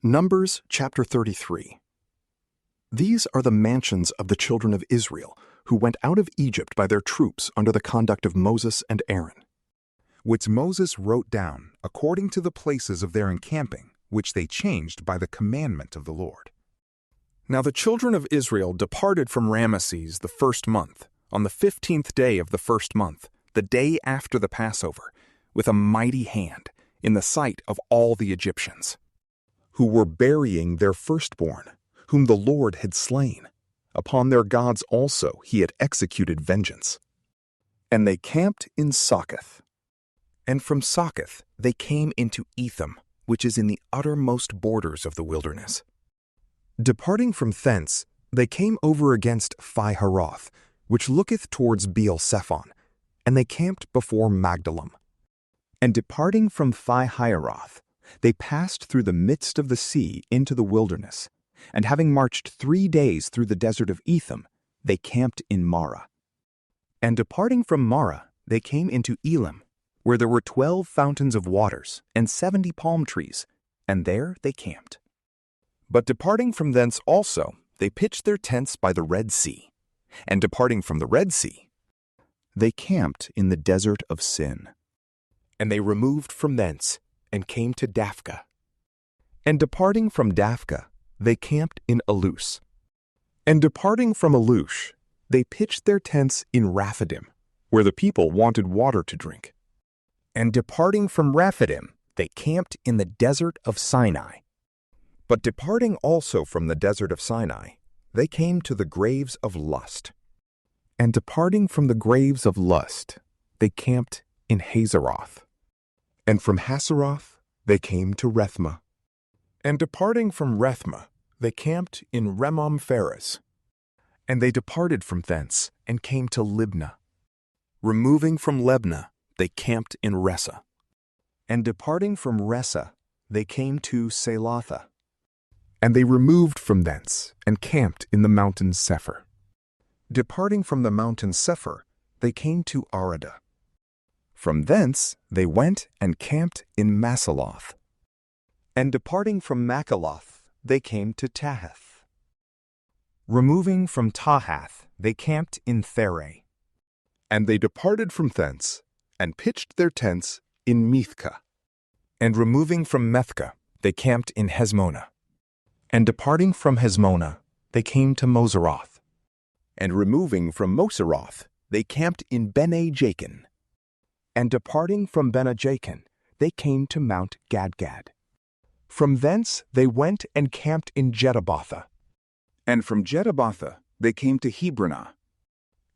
Numbers chapter 33. These are the mansions of the children of Israel, who went out of Egypt by their troops under the conduct of Moses and Aaron, which Moses wrote down according to the places of their encamping, which they changed by the commandment of the Lord. Now the children of Israel departed from Ramesses the first month, on the 15th day of the first month, the day after the Passover, with a mighty hand, in the sight of all the Egyptians, who were burying their firstborn, whom the Lord had slain. Upon their gods also he had executed vengeance. And they camped in Socoth. And from Socoth they came into Etham, which is in the uttermost borders of the wilderness. Departing from thence, they came over against Phi-Haroth, which looketh towards Baal-Zephon, and they camped before Magdalam. And departing from Phi-Haroth, they passed through the midst of the sea into the wilderness, and having marched 3 days through the desert of Etham, they camped in Marah. And departing from Marah, they came into Elim, where there were 12 fountains of waters and 70 palm trees, and there they camped. But departing from thence also, they pitched their tents by the Red Sea, and departing from the Red Sea, they camped in the desert of Sin. And they removed from thence, and came to Daphka. And departing from Daphka, they camped in Alush. And departing from Alush, they pitched their tents in Raphidim, where the people wanted water to drink. And departing from Raphidim, they camped in the desert of Sinai. But departing also from the desert of Sinai, they came to the graves of Lust. And departing from the graves of Lust, they camped in Hazeroth. And from Hazeroth they came to Rethma. And departing from Rethma, they camped in Remam-Phares. And they departed from thence, and came to Libnah. Removing from Libnah, they camped in Ressa. And departing from Ressa, they came to Selatha. And they removed from thence, and camped in the mountain Sephir. Departing from the mountain Sephir, they came to Arada. From thence they went and camped in Masaloth. And departing from Makaloth, they came to Tahath. Removing from Tahath, they camped in Therai. And they departed from thence, and pitched their tents in Mithka. And removing from Methka, they camped in Hezmonah. And departing from Hezmonah, they came to Moseroth. And removing from Moseroth, they camped in Bene-Jacan. And departing from Bene-Jacan, they came to Mount Gadgad. From thence they went and camped in Jetabatha. And from Jetabatha they came to Hebronah.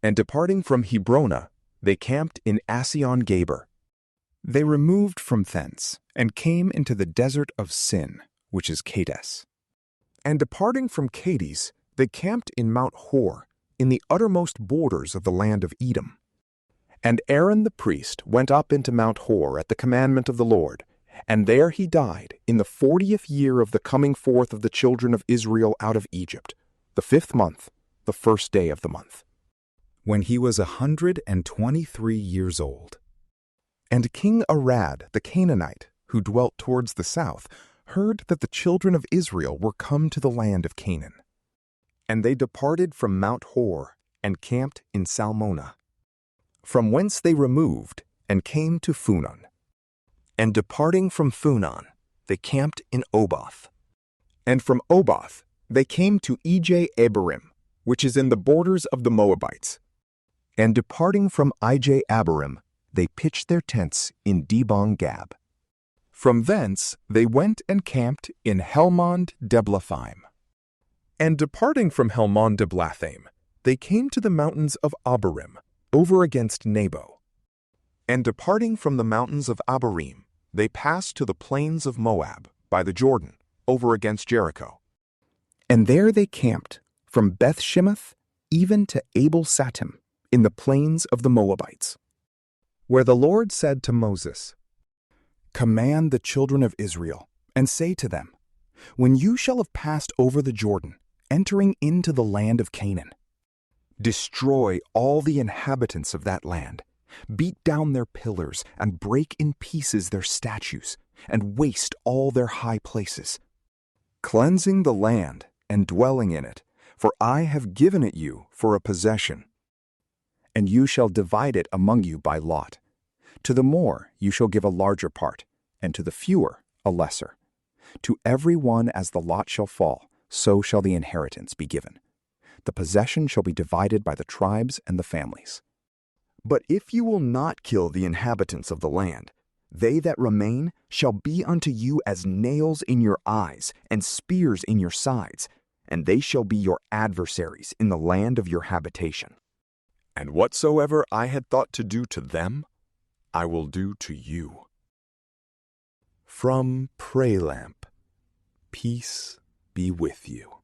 And departing from Hebronah, they camped in Assion-Gaber. They removed from thence, and came into the desert of Sin, which is Kadesh. And departing from Kadesh, they camped in Mount Hor, in the uttermost borders of the land of Edom. And Aaron the priest went up into Mount Hor at the commandment of the Lord, and there he died in the 40th year of the coming forth of the children of Israel out of Egypt, the 5th month, the 1st day of the month, when he was 123 years old. And King Arad the Canaanite, who dwelt towards the south, heard that the children of Israel were come to the land of Canaan. And they departed from Mount Hor, and camped in Salmonah, from whence they removed, and came to Phunon. And departing from Phunon, they camped in Oboth. And from Oboth they came to Ije-Abarim, which is in the borders of the Moabites. And departing from Ije-Abarim, they pitched their tents in Dibon-Gab. From thence they went and camped in Helmond-Deblathaim. And departing from Helmond-Deblathaim, they came to the mountains of Abarim, over against Nebo. And departing from the mountains of Abarim, they passed to the plains of Moab, by the Jordan, over against Jericho. And there they camped, from Beth-Shemesh even to Abel-Satim, in the plains of the Moabites, where the Lord said to Moses, "Command the children of Israel, and say to them, when you shall have passed over the Jordan, entering into the land of Canaan, destroy all the inhabitants of that land, beat down their pillars, and break in pieces their statues, and waste all their high places. cleansing the land and dwelling in it, for I have given it you for a possession. And you shall divide it among you by lot. To the more you shall give a larger part, and to the fewer a lesser. To every one as the lot shall fall, so shall the inheritance be given. The possession shall be divided by the tribes and the families. But if you will not kill the inhabitants of the land, they that remain shall be unto you as nails in your eyes and spears in your sides, and they shall be your adversaries in the land of your habitation. And whatsoever I had thought to do to them, I will do to you. From PrayLamp, peace be with you.